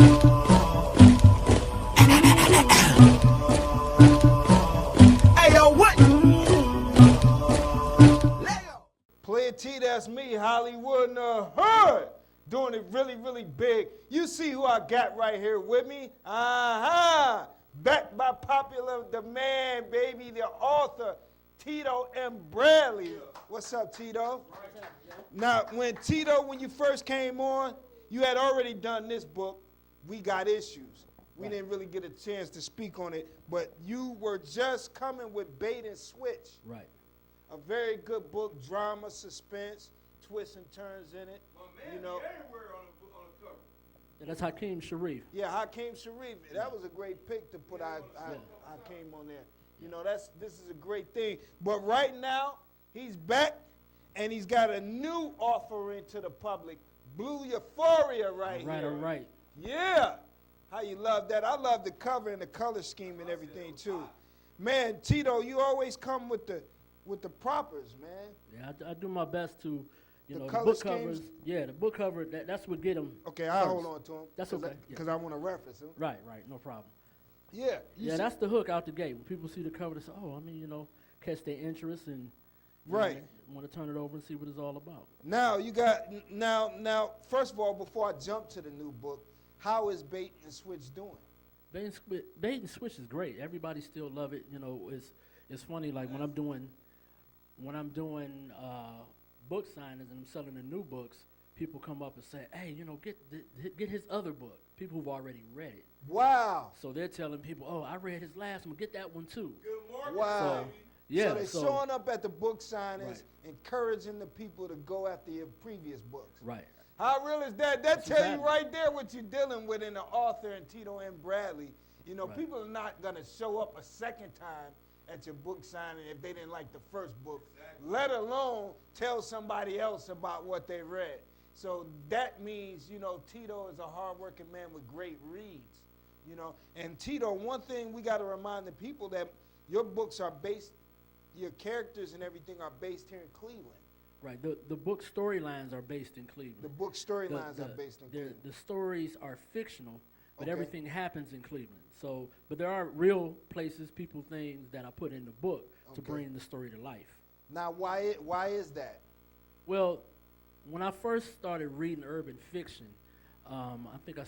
Hey, yo, what? Playa T, that's me, Hollywood in the hood. Doing it really, really big. You see who I got right here with me? Backed by popular demand, baby, the author, Tito M. Bradley. What's up, Tito? Now, when you first came on, you had already done this book, We Got Issues. We didn't really get a chance to speak on it, but you were just coming with Bait and Switch. Right. A very good book, drama, suspense, twists and turns in it. My man, you know. everywhere on the cover. Yeah, that's Hakeem Sharif. Yeah, Hakeem Sharif. That was a great pick to put Hakeem on there. You know, this is a great thing. But right now, he's back, and he's got a new offering to the public, Blue Euphoria right here. All right. Yeah. How you love that? I love the cover and the color scheme and everything too. Man, Tito, you always come with the proppers, man. Yeah, I do my best to, The the color book schemes? covers. Yeah, the book cover. That's what get them. Okay, I'll hold on to him. That's okay. Because I want to reference him. Right, no problem. Yeah. Yeah, that's the hook out the gate. When people see the cover, they say, "Oh, catch their interest and right. Want to turn it over and see what it's all about." Now you got now. First of all, before I jump to the new book, how is Bait and Switch doing? Bait and Switch is great. Everybody still love it. It's funny. Like when I'm doing book signings and I'm selling the new books, people come up and say, "Hey, get his other book." People who've already read it. Wow. So they're telling people, "Oh, I read his last one. Get that one too." Good morning. Wow. Yeah. So they're showing up at the book signings, encouraging the people to go after your previous books. Right. How real is that? That tells you right there what you're dealing with in the author and Tito M. Bradley. People are not going to show up a second time at your book signing if they didn't like the first book, let alone tell somebody else about what they read. So that means, Tito is a hardworking man with great reads, And Tito, one thing we got to remind the people that your books are based, your characters and everything are based here in Cleveland. Right. The book storylines are based in Cleveland. The book storylines are based in Cleveland. The stories are fictional, but Okay. everything happens in Cleveland. So, but there are real places, people, things that I put in the book to bring the story to life. Now, why is that? Well, when I first started reading urban fiction, I think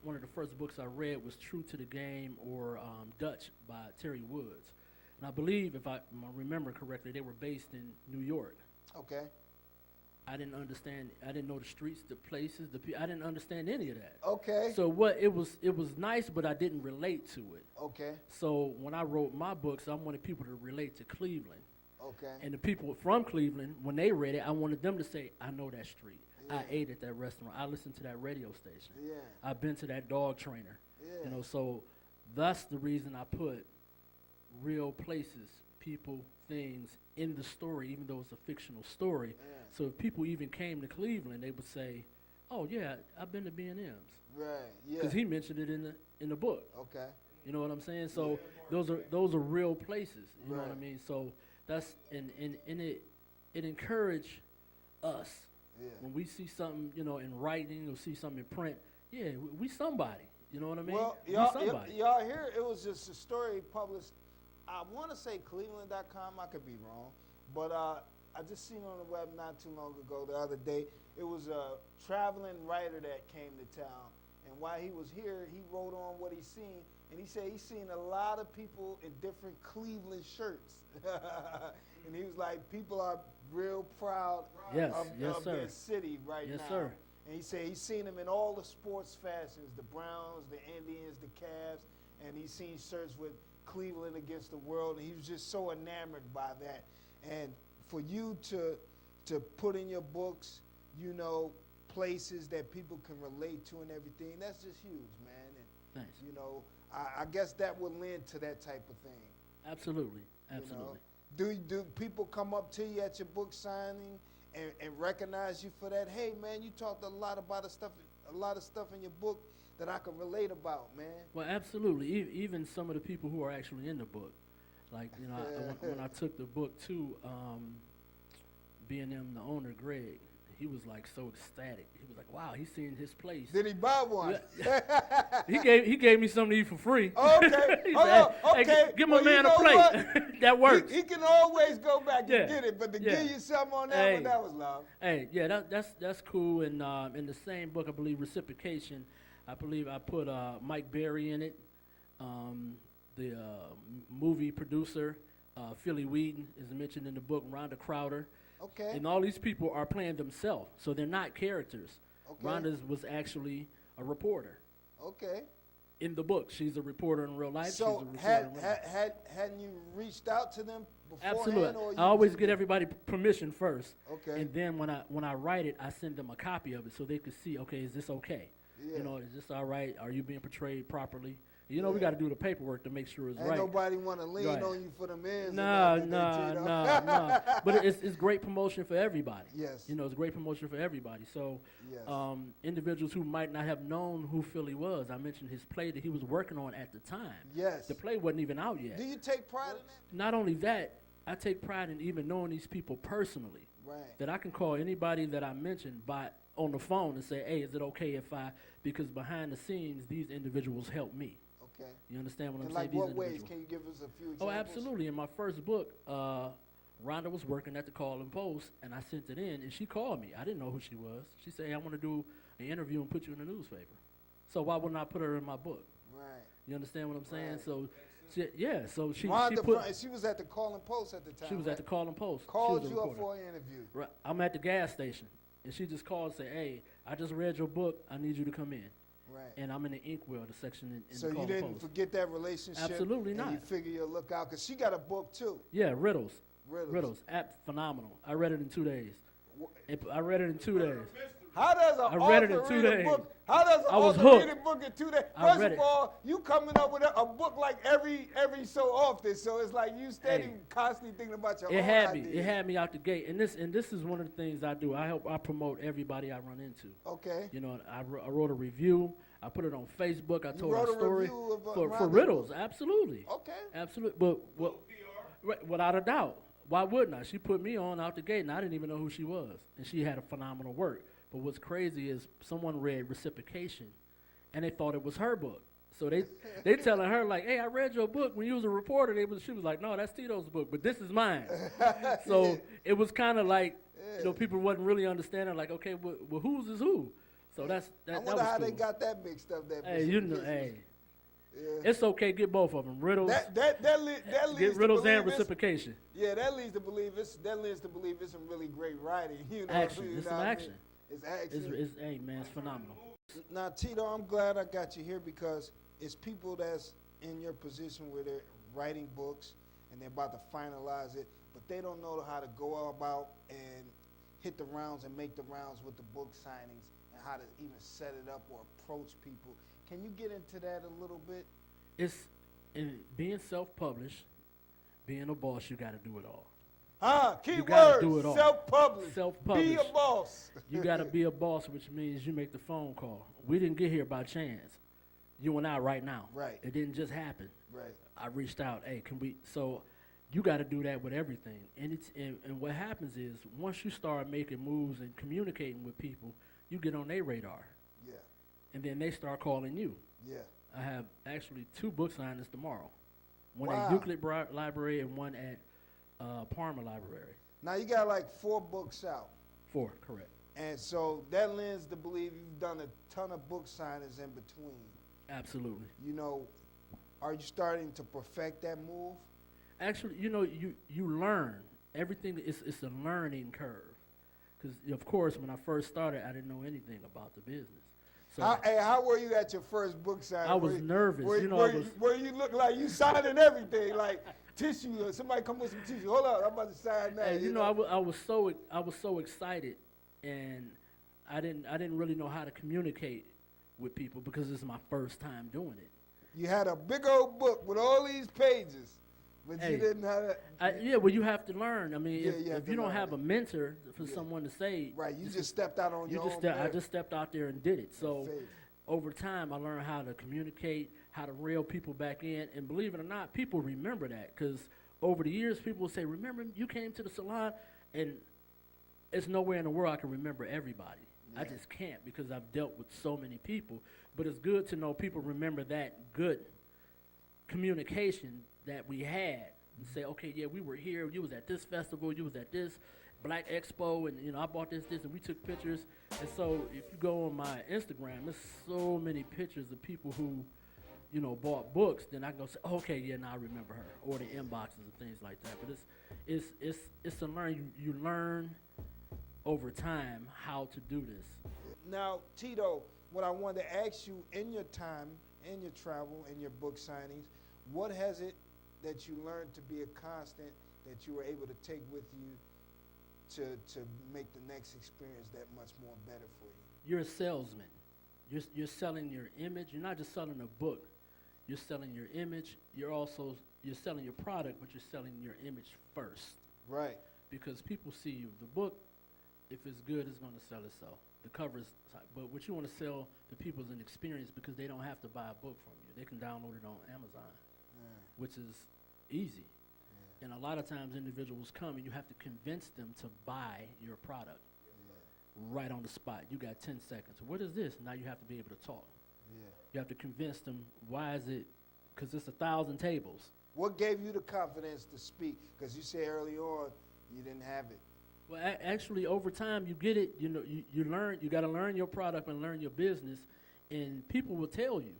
one of the first books I read was True to the Game or Dutch by Terry Woods. And I believe, if I remember correctly, they were based in New York. Okay. I didn't understand. I didn't know the streets, the places, I didn't understand any of that. Okay. So it was nice, but I didn't relate to it. Okay. So when I wrote my books, I wanted people to relate to Cleveland. Okay. And the people from Cleveland, when they read it, I wanted them to say, "I know that street. Yeah. I ate at that restaurant. I listened to that radio station. Yeah. I've been to that dog trainer." Yeah. So that's the reason I put real places, people, things in the story, even though it's a fictional story. Yeah. So if people even came to Cleveland, they would say, "Oh yeah, I've been to B&M's." Right. Yeah. Because he mentioned it in the book. Okay. You know what I'm saying? So those are real places. You know what I mean? So that's and it encouraged us when we see something in writing or see something in print. Yeah, we somebody. You know what I mean? Well, y'all here, it was just a story published. I want to say Cleveland.com. I could be wrong, but I just seen on the web not too long ago. The other day, it was a traveling writer that came to town, and while he was here, he wrote on what he seen, and he said he's seen a lot of people in different Cleveland shirts, and he was like, people are real proud of their city right now. Yes, sir. And he said he's seen them in all the sports fashions, the Browns, the Indians, the Cavs, and he's seen shirts with Cleveland against the world, and he was just so enamored by that. And for you to put in your books, places that people can relate to and everything, that's just huge, man. And Thanks. I guess that would lend to that type of thing. Absolutely. Do people come up to you at your book signing and recognize you for that? Hey, man, you talked a lot of stuff in your book that I can relate about, man. Well, absolutely. Even some of the people who are actually in the book, like when I took the book to B&M, the owner Greg, he was like so ecstatic. He was like, "Wow, he's seen his place." Did he buy one? He gave me something to eat for free. Okay. He Hold said, on. "Hey, Okay. give my Well, man you a know plate." what? That works. He can always go back Yeah. and get it, but to Yeah. give you something on that Hey. one, that was love. Hey, yeah, that's cool. And in the same book, I believe Reciprocation, I believe I put Mike Berry in it, the movie producer, Philly Wheaton is mentioned in the book, Rhonda Crowder. Okay. And all these people are playing themselves, so they're not characters. Okay. Rhonda was actually a reporter Okay. in the book. She's a reporter in real life. So she's a reporter in real life. hadn't you reached out to them beforehand? Absolutely. Or you I always just get did- everybody permission first. Okay. And then when I write it, I send them a copy of it so they can see, okay, is this okay? Yeah. You know, is this all right? Are you being portrayed properly? You know, we Yeah. got to do the paperwork to make sure it's Ain't right. nobody want to lean Right. on you for them ends. No. or nothing, Tito. But it's great promotion for everybody. Yes. You know, it's great promotion for everybody. So Yes. individuals who might not have known who Philly was, I mentioned his play that he was working on at the time. Yes. The play wasn't even out yet. Do you take pride in that? Not only that, I take pride in even knowing these people personally. Right. That I can call anybody that I mentioned on the phone and say, hey, is it okay if because behind the scenes, these individuals help me. Okay. You understand what In I'm like saying? what These ways? individuals. Can you give us a few examples? Oh, absolutely. In my first book, Rhonda was working at the Call and Post, and I sent it in, and she called me. I didn't know who she was. She said, hey, I want to do an interview and put you in the newspaper. So why wouldn't I put her in my book? Right. You understand what I'm saying? Right. So, she Rhonda, she was at the Call and Post at the time. she was right? at the Call and Post. Called she was a you up reporter. for an interview. Right. I'm at the gas station, and she just called and said, hey, I just read your book. I need you to come in. Right. And I'm in the inkwell, the section in So the Call you and didn't Post. forget that relationship. Absolutely and not. You figure you'll look out because she got a book too. Yeah, Riddles. Riddles. Phenomenal. I read it in 2 days. Wh- I read it in 2 days. How does an I read it author in 2 read a days. book? How does an I was author read a hooked. book in 2 days? I First read of it. all, you coming up with a book like every so often, so it's like you steady Hey. constantly thinking about your It own had me. ideas. It had me out the gate. And this is one of the things I do. I promote everybody I run into. Okay. You know, I wrote a review. I put it on Facebook. I told wrote a a story review of, for Rhonda's Riddles. book? Absolutely. Okay. Absolutely. But without a doubt. Why wouldn't I? She put me on out the gate, and I didn't even know who she was. And she had a phenomenal work. But what's crazy is someone read Reciprocation, and they thought it was her book. So they telling her like, "Hey, I read your book when you was a reporter." She was like, "No, that's Tito's book, but this is mine." So it was kind of like, people wasn't really understanding. Like, okay, well whose is who? So that I that wonder was how cool. they got that mixed up. That Hey, you know, hey, Yeah. it's okay. Get both of them. Riddles. That leads Get to Riddles believe and it's- Reciprocation. Yeah, that leads to believe it's some really great writing. You know, Action. you It's know some what I mean? action. It's action. It's hey man, it's phenomenal. Now, Tito, I'm glad I got you here because it's people that's in your position where they're writing books and they're about to finalize it, but they don't know how to go about and hit the rounds and make the rounds with the book signings and how to even set it up or approach people. Can you get into that a little bit? It's in being self-published, being a boss. You got to do it all. Key You gotta word, do it all. self-published. Self-published. Be a boss. You got to be a boss, which means you make the phone call. We didn't get here by chance. You and I right now. Right. It didn't just happen. Right. I reached out. Hey, can we? So you got to do that with everything. And what happens is once you start making moves and communicating with people, you get on their radar, Yeah. and then they start calling you. Yeah. I have actually 2 book signings tomorrow. One Wow. at Euclid Library and one at Parma Library. Now you got like 4 books out. 4, correct. And so that lends to believe you've done a ton of book signings in between. Absolutely. You know, are you starting to perfect that move? Actually, you learn. Everything it's a learning curve. Because, of course, when I first started, I didn't know anything about the business. So How were you at your first book signing? I was nervous. Where you look like you signing everything, like tissue. Or somebody come with some tissue. Hold on, I'm about to sign that. and, I was so excited, and I didn't really know how to communicate with people because this is my first time doing it. You had a big old book with all these pages, but Hey, you didn't have that. Well, you have to learn. I mean, Yeah, you have if to you don't learn have it. a mentor for Yeah. someone to say, Right, you this just is- stepped out on your own. I merit. just stepped out there and did it. So Faith. over time, I learned how to communicate, how to reel people back in, and believe it or not, people remember that because over the years, people will say, "Remember, you came to the salon," and it's nowhere in the world I can remember everybody. I Yeah. just can't because I've dealt with so many people. But it's good to know people remember that good communication that we had and say, okay, yeah, we were here. You was at this festival. You was at this Black Expo, and I bought this, and we took pictures. And so if you go on my Instagram, there's so many pictures of people who, bought books. Then I can go say, okay, yeah, now I remember her, or the inboxes and things like that. But it's to learn. You learn over time how to do this. Now, Tito, what I wanted to ask you, in your time, in your travel, in your book signings, what has it that you learned to be a constant that you were able to take with you to make the next experience that much more better for you? You're a salesman. You're selling your image. You're not just selling a book. You're selling your image. You're selling your product, but you're selling your image first. Right. Because people see you. The book, if it's good, it's going to sell itself. The cover's, but what you want to sell to people is an experience because they don't have to buy a book from you. They can download it on Amazon, which is easy. Yeah. And a lot of times individuals come and you have to convince them to buy your product right on the spot. You got 10 seconds. What is this? Now you have to be able to talk. Yeah. You have to convince them, why is it? Because it's 1,000 tables. What gave you the confidence to speak? Because you said early on you didn't have it. Well, actually, over time, you get it. You learn. You got to learn your product and learn your business, and people will tell you,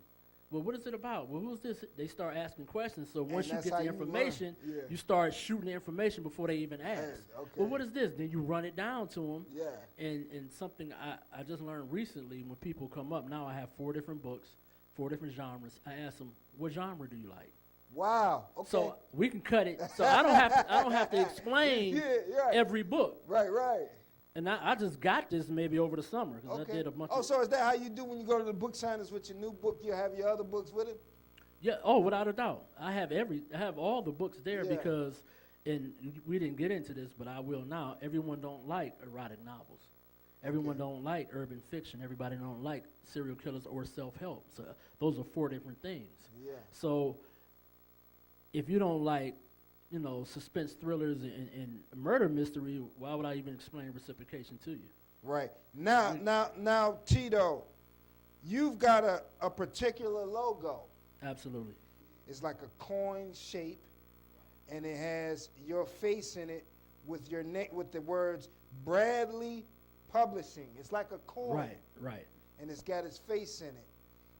well, what is it about? Well, who's this? They start asking questions. So once you get the information, you start shooting the information before they even ask. Okay. Well, what is this? Then you run it down to them. Yeah. And something I just learned recently, when people come up, now I have 4 different books, 4 different genres. I ask them, what genre do you like? Wow. Okay. So we can cut it. So I don't have to explain every book. Right, right. And I just got this maybe over the summer because I did a bunch. So is that how you do when you go to the book signings with your new book? You have your other books with it? Yeah. Oh, without a doubt. I have all the books there because, and we didn't get into this, but I will now. Everyone don't like erotic novels. Everyone don't like urban fiction. Everybody don't like serial killers or self-help. So those are 4 different things. Yeah. So if you don't like, suspense thrillers and murder mystery, why would I even explain reciprocation to you? Right. Now, Tito, you've got a particular logo. Absolutely. It's like a coin shape, and it has your face in it with your neck with the words Bradley Publishing. It's like a coin. Right. And it's got his face in it.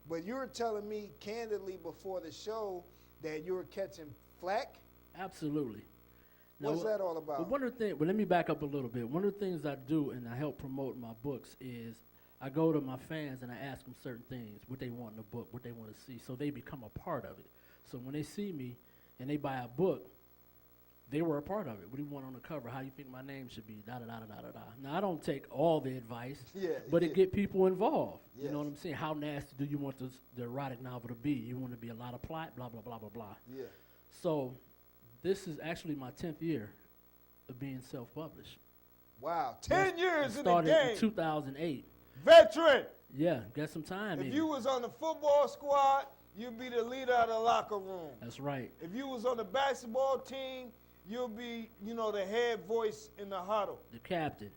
But you were telling me candidly before the show that you were catching flack? Absolutely. What's that all about? Well, one of the things, let me back up a little bit. One of the things I do, and I help promote my books, is I go to my fans and I ask them certain things, what they want in a book, what they want to see, so they become a part of it. So when they see me and they buy a book, they were a part of it. What do you want on the cover? How you think my name should be? Da-da-da-da-da-da. Now, I don't take all the advice, but it get people involved. Yes. You know what I'm saying? How nasty do you want the erotic novel to be? You want to be a lot of plot, blah, blah, blah, blah, blah. Yeah. So this is actually my 10th year of being self-published. Wow, 10 years in the game. Started in 2008. Veteran. Yeah, got some time. If you was on the football squad, you'd be the leader of the locker room. That's right. If you was on the basketball team, you'll be, the head voice in the huddle. The captain.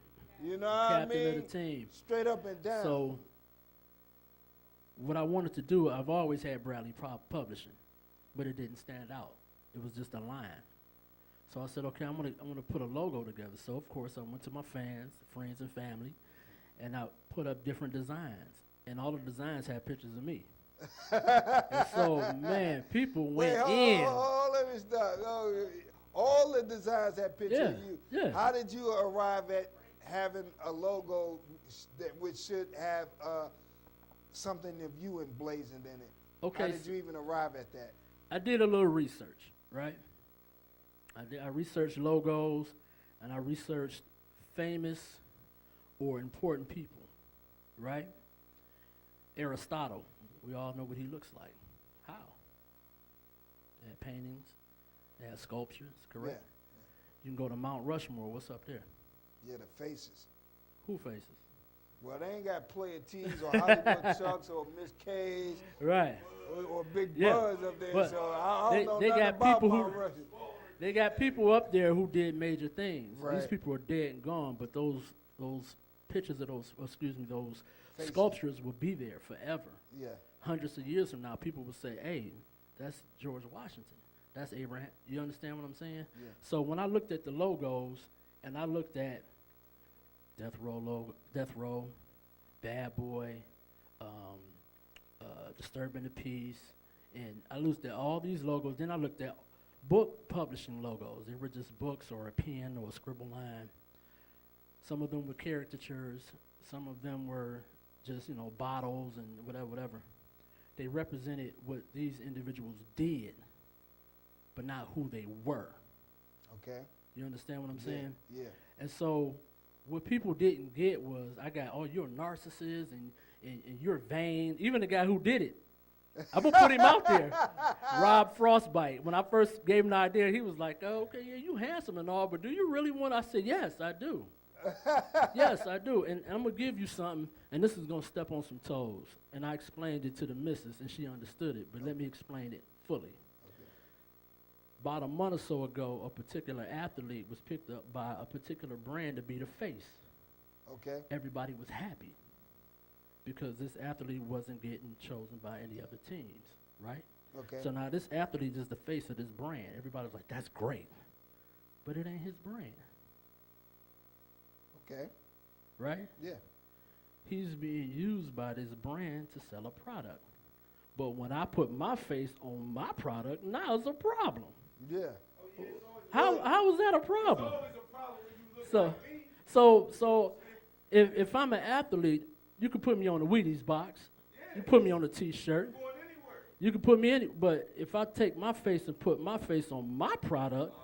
You know what I mean? Captain of the team. Straight up and down. So what I wanted to do, I've always had Bradley Publishing, but it didn't stand out. It was just a line. So I said, okay, I'm gonna put a logo together. So of course I went to my fans, friends and family, and I put up different designs. And all the designs had pictures of me. And so, man, people went in. Let me stop. All the designs had pictures of you. Yeah. How did you arrive at having a logo which should have something of you emblazoned in it? Okay. How did you even arrive at that? I did a little research, right? I researched logos, and I researched famous or important people, right? Aristotle, we all know what he looks like. How? They had paintings, they had sculptures, correct? Yeah. You can go to Mount Rushmore, what's up there? Yeah, the faces. Who faces? Well, they ain't got Playa T's or Hollywood Chucks or Miss K's. Right. Or Big Buzz up there, but so I don't know they nothing got about people Mount Rushmore. They got people up there who did major things. Right. These people are dead and gone, but those pictures of those Faces. sculptures will be there forever. Yeah. Hundreds of years from now, people will say, "Hey, that's George Washington. That's Abraham." You understand what I'm saying? Yeah. So when I looked at the logos and I looked at Death Row, Bad Boy, Disturbing the Peace, and I looked at all these logos. Then I looked at book publishing logos. They were just books or a pen or a scribble line. Some of them were caricatures. Some of them were just, bottles and whatever. They represented what these individuals did, but not who they were. Okay. You understand what I'm saying? Yeah. And so what people didn't get was, you're a narcissist and you're vain. Even the guy who did it, I'm going to put him out there. Rob Frostbite. When I first gave him the idea, he was like, "Oh, okay, yeah, you handsome and all, but do you really want?" I said, "Yes, I do." Yes, I do. And I'm going to give you something, and this is going to step on some toes. And I explained it to the missus, and she understood it, but let me explain it fully. Okay. About a month or so ago, a particular athlete was picked up by a particular brand to be the face. Okay. Everybody was happy because this athlete wasn't getting chosen by any other teams, right? Okay. So now this athlete is the face of this brand. Everybody's like, "That's great," but it ain't his brand, Okay. right? Yeah. He's being used by this brand to sell a product. But when I put my face on my product, now it's a problem. Yeah. Oh, yeah, it's always, How is that a it's problem? always a problem when you look So, like me. so if I'm an athlete, you can put me on the Wheaties box. You put me on a T-shirt. Going anywhere. You can put me in it. But if I take my face and put my face on my product,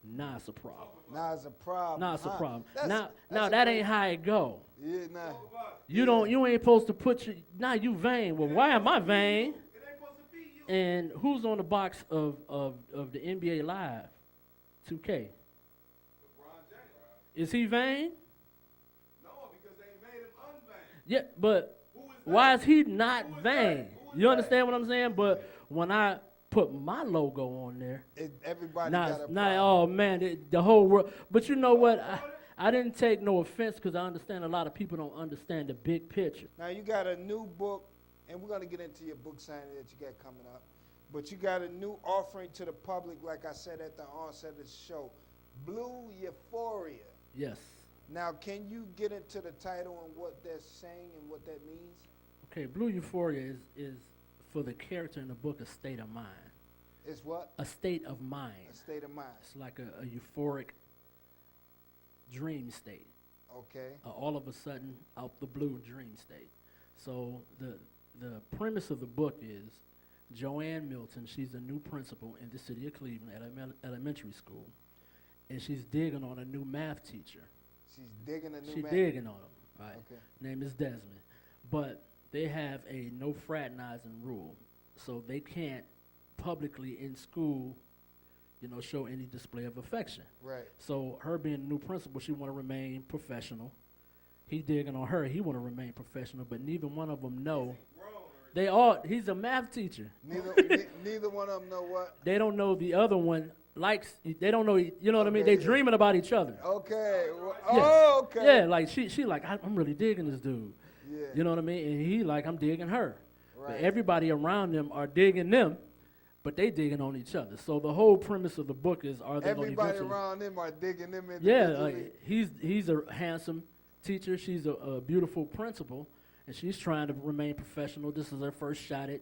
now it's a problem. Now it's a problem. Now it's a huh? problem. That's Now a that great- ain't how it go. Yeah, nah. Talk about it. You ain't supposed to put your, now you vain. Well, why am I vain? It ain't supposed to be you. And who's on the box of the NBA Live? 2K. LeBron James. Is he vain? No, because they made him unvain. Yeah, but Who is that? why is he not Who is vain? that? Who is You that? understand what I'm saying? But when I put my logo on there, Everybody now, got a now problem. oh man, the whole world. But you know what? I didn't take no offense because I understand a lot of people don't understand the big picture. Now you got a new book, and we're gonna get into your book signing that you got coming up. But you got a new offering to the public, like I said at the onset of the show, Blue Euphoria. Yes. Now, can you get into the title and what they're saying and what that means? Okay, Blue Euphoria is for the character in the book a state of mind. It's what? A state of mind. A state of mind. It's like a euphoric dream state. Okay. All of a sudden, out the blue dream state. So the premise of the book is Joanne Milton, she's a new principal in the city of Cleveland at elementary school, and she's digging on a new math teacher. She's digging a new She's man. digging on him, right? Okay. Name is Desmond. But they have a no fraternizing rule, so they can't publicly in school, show any display of affection. Right. So her being a new principal, she want to remain professional. He digging on her, he want to remain professional, but neither one of them know. He's a math teacher. Neither one of them know what. They don't know the other one likes, they don't know, you know what I mean? Okay, They yeah. dreaming about each other. Okay. Well, Yeah. oh, okay. Yeah, like she like, I'm really digging this dude. Yeah. You know what I mean? And he like, I'm digging her. Right. But everybody around them are digging them, but they digging on each other. So the whole premise of the book is, are they going to Everybody eventually... around them are digging them Yeah, individually. he's a handsome teacher. She's a beautiful principal, and she's trying to remain professional. This is her first shot at,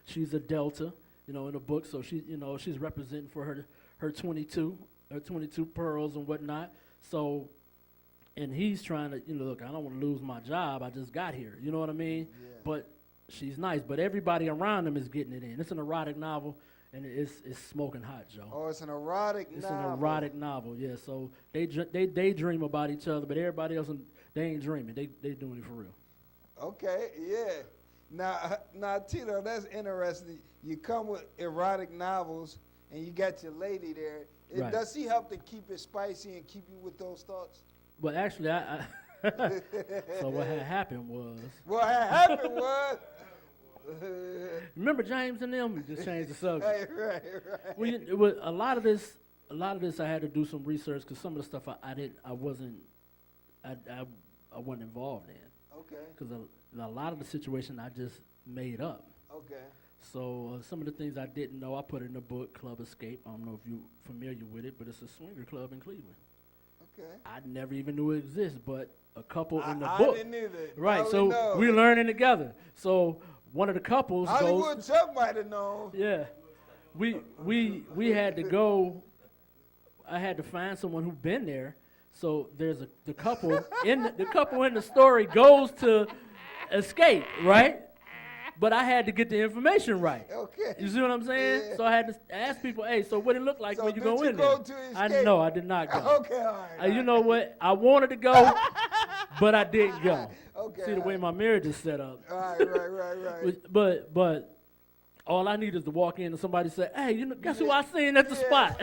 she's a Delta, in the book. So she's representing for her 22 pearls and whatnot. So, and he's trying to, look, I don't want to lose my job. I just got here. You know what I mean? Yeah. But she's nice. But everybody around them is getting it in. It's an erotic novel, and it's smoking hot, Joe. Oh, it's an erotic It's novel. an erotic novel, yeah. So they dream about each other, but everybody else, they ain't dreaming. They doing it for real. Okay, yeah. Now, Tito, that's interesting. You come with erotic novels, and you got your lady there. Right. Does she help to keep it spicy and keep you with those thoughts? But actually, I so what had happened was, What had happened was... remember James and them? We just changed the subject. Hey, right. Well, a lot of this a lot of this I had to do some research because some of the stuff I wasn't involved in. Okay. Because a lot of the situation I just made up. Okay. So some of the things I didn't know, I put in the book Club Escape. I don't know if you're familiar with it, but it's a swinger club in Cleveland. Okay. I never even knew it exists, but a couple in the I book. didn't either. Right, so we're learning together. So one of the couples Hollywood goes. Chuck might have known. Yeah, we had to go. I had to find someone who'd been there. So there's the couple the couple in the story goes to escape, right? But I had to get the information right. Okay. You see what I'm saying? Yeah. So I had to ask people, hey, so what it look like So when you did go you in go there? to I escape? know I did not go. Okay, all right. You know what? I wanted to go, but I didn't go. Okay. See the way my marriage is set up. All right. But all I need is to walk in and somebody say, hey, you know, guess who I seen at the Yeah. spot?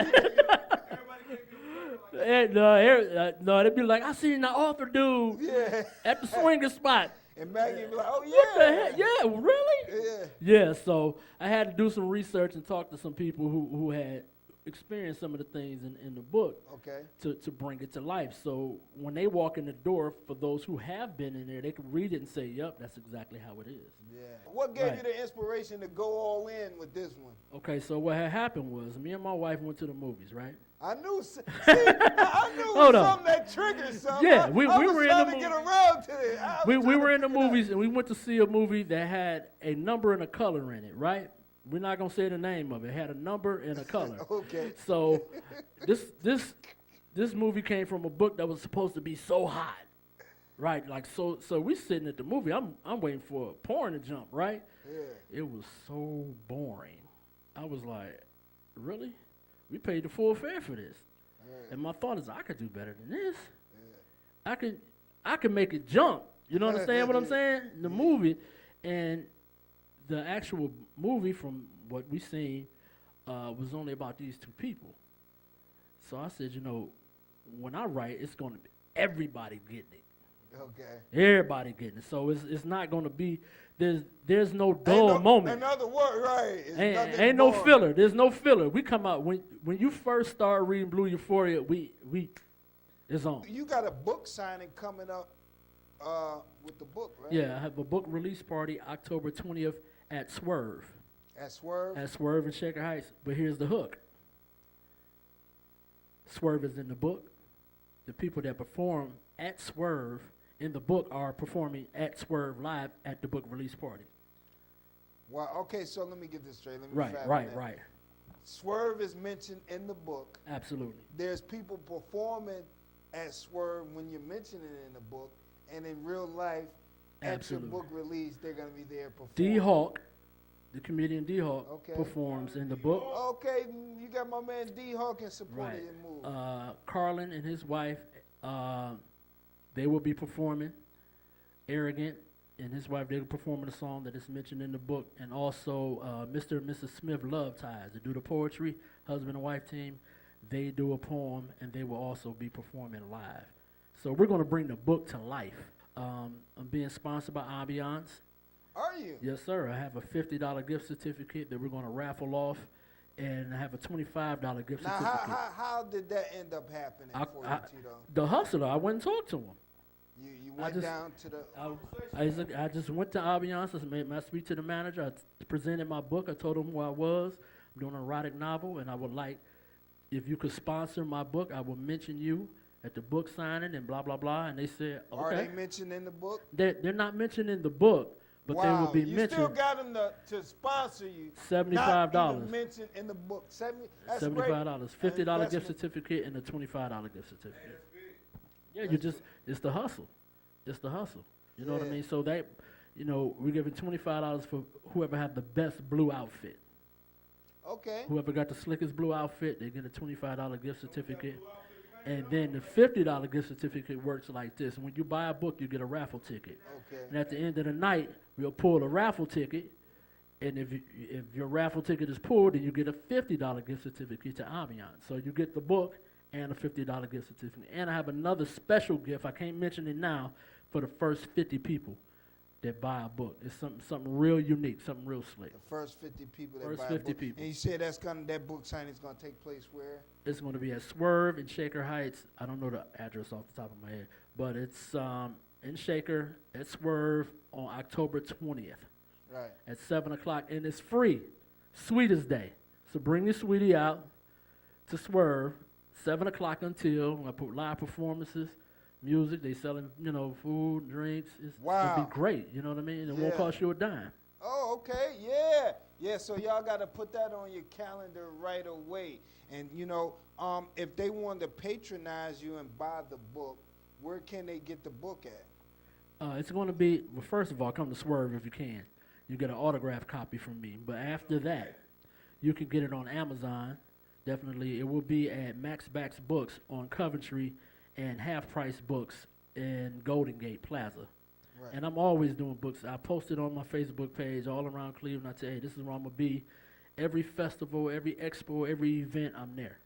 And, no, they'd be like, I seen the author dude Yeah. at the swinger spot. And Maggie be like, oh, What the yeah. heck? Yeah, really? Yeah. Yeah, so I had to do some research and talk to some people who had experienced some of the things in the book Okay. to bring it to life. So when they walk in the door, for those who have been in there, they can read it and say, yep, that's exactly how it is. Yeah. What gave Right. you the inspiration to go all in with this one? Okay, so what had happened was me and my wife went to the movies, right? I knew, I knew it Hold was on. something that triggered something. Yeah, I we was were in trying the to get movie. around to it. We were in the movies and we went to see a movie that had a number and a color in it, right? We're not gonna say the name of it. It had a number and a color. Okay. So this movie came from a book that was supposed to be so hot, right? Like so we sitting at the movie. I'm waiting for a porn to jump, right? Yeah. It was so boring. I was like, really? We paid the full fare for this. And my thought is, I could do better than this. I could make it jump. You know understand what I'm saying? The movie and the actual movie, from what we seen, was only about these two people. So I said, you know, when I write, it's going to be everybody getting it. Okay. Everybody getting it. So it's not going to be, there's no dull moment. In other words, right. It's nothing Ain't no boring. filler. There's no filler. We come out, when you first start reading Blue Euphoria, it's on. You got a book signing coming up with the book, right? Yeah, I have a book release party October 20th at Swerve. At Swerve? At Swerve in Shaker Heights. But here's the hook. Swerve is in the book. The people that perform at Swerve in the book are performing at Swerve live at the book release party. Well, okay, so let me get this straight. Let me Right, fathom right, that. right. Swerve is mentioned in the book. Absolutely. There's people performing at Swerve when you're mentioning it in the book, and in real life, Absolutely. at your book release, they're going to be there performing. D-Hawk, the comedian D-Hawk, Okay. performs in the book. Okay, you got my man D Hawk in support Right. of your move. Carlin and his wife, they will be performing. Arrogant and his wife, they will perform the song that is mentioned in the book. And also Mr. and Mrs. Smith Love Ties, they do the poetry, husband and wife team. They do a poem, and they will also be performing live. So we're going to bring the book to life. I'm being sponsored by Ambiance. Are you? Yes, sir. I have a $50 gift certificate that we're going to raffle off, and I have a $25 gift Now, certificate. how did that end up happening for you, Tito? The hustler, I went and talked to him. You went down to the... I just went to Ambiance. I made my speech to the manager. I presented my book. I told him who I was. I'm doing an erotic novel, and I would like, if you could sponsor my book, I will mention you at the book signing and blah, blah, blah. And they said, okay. Are they mentioned in the book? They're not mentioned in the book, but they will be You mentioned. still got them to sponsor you. $75. Not even mentioned in the book. That's $75, great. $50 gift Investment. certificate, and a $25 gift certificate. Yeah, it's the hustle. It's the hustle. You know what I Yeah. mean? So that, we're giving $25 for whoever had the best blue outfit. Okay. Whoever got the slickest blue outfit, they get a $25 gift certificate. And then the $50 gift certificate works like this. When you buy a book, you get a raffle ticket. Okay. And at the end of the night, we'll pull a raffle ticket. And if your raffle ticket is pulled, then you get a $50 gift certificate to Ambiance. So you get the book and a $50 gift certificate. And I have another special gift. I can't mention it now, for the first 50 people that buy a book. It's something real unique, something real slick. The first 50 people that First buy 50 a book. people. And you said that book signing is going to take place where? It's going to be at Swerve in Shaker Heights. I don't know the address off the top of my head, but it's in Shaker at Swerve on October 20th Right. at 7 o'clock, and it's free. Sweetest day. So bring your sweetie out to Swerve, 7 o'clock until I put live performances, music. They selling, food, drinks. Wow. It'll be great. You know what I mean? It won't Yeah. cost you a dime. Oh, okay, yeah. Yeah, so y'all got to put that on your calendar right away. And, if they want to patronize you and buy the book, where can they get the book at? It's going to be, well, first of all, come to Swerve if you can. You get an autographed copy from me. But after that, you can get it on Amazon. Definitely. It will be at Max Backs Books on Coventry and Half Price Books in Golden Gate Plaza. Right. And I'm always doing books. I post it on my Facebook page all around Cleveland. I say, hey, this is where I'm going to be. Every festival, every expo, every event, I'm there.